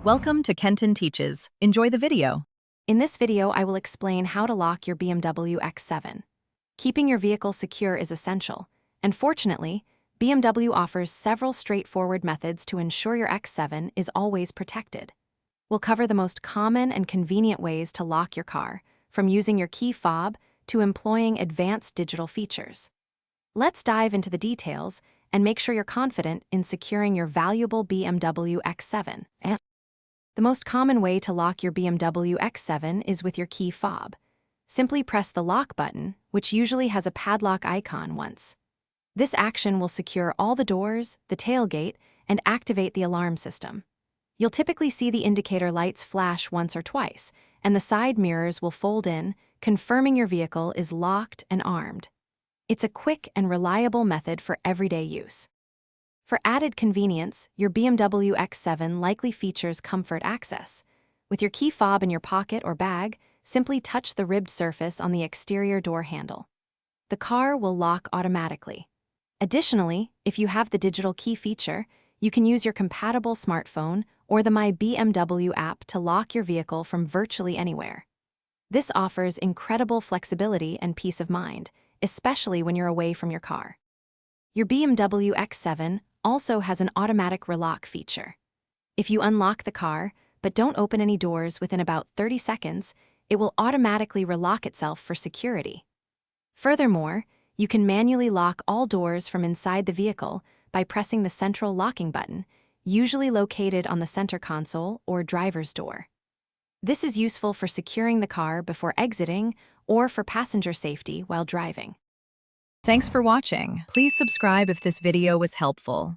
Welcome to Kenton Teaches. Enjoy the video. In this video, I will explain how to lock your BMW X7. Keeping your vehicle secure is essential, and fortunately, BMW offers several straightforward methods to ensure your X7 is always protected. We'll cover the most common and convenient ways to lock your car, from using your key fob to employing advanced digital features. Let's dive into the details and make sure you're confident in securing your valuable BMW X7. The most common way to lock your BMW X7 is with your key fob. Simply press the lock button, which usually has a padlock icon once. This action will secure all the doors, the tailgate, and activate the alarm system. You'll typically see the indicator lights flash once or twice, and the side mirrors will fold in, confirming your vehicle is locked and armed. It's a quick and reliable method for everyday use. For added convenience, your BMW X7 likely features comfort access. With your key fob in your pocket or bag, simply touch the ribbed surface on the exterior door handle. The car will lock automatically. Additionally, if you have the digital key feature, you can use your compatible smartphone or the My BMW app to lock your vehicle from virtually anywhere. This offers incredible flexibility and peace of mind, especially when you're away from your car. Your BMW X7 also has an automatic relock feature. If you unlock the car, but don't open any doors within about 30 seconds, it will automatically relock itself for security. Furthermore, you can manually lock all doors from inside the vehicle by pressing the central locking button, usually located on the center console or driver's door. This is useful for securing the car before exiting or for passenger safety while driving. Thanks for watching. Please subscribe if this video was helpful.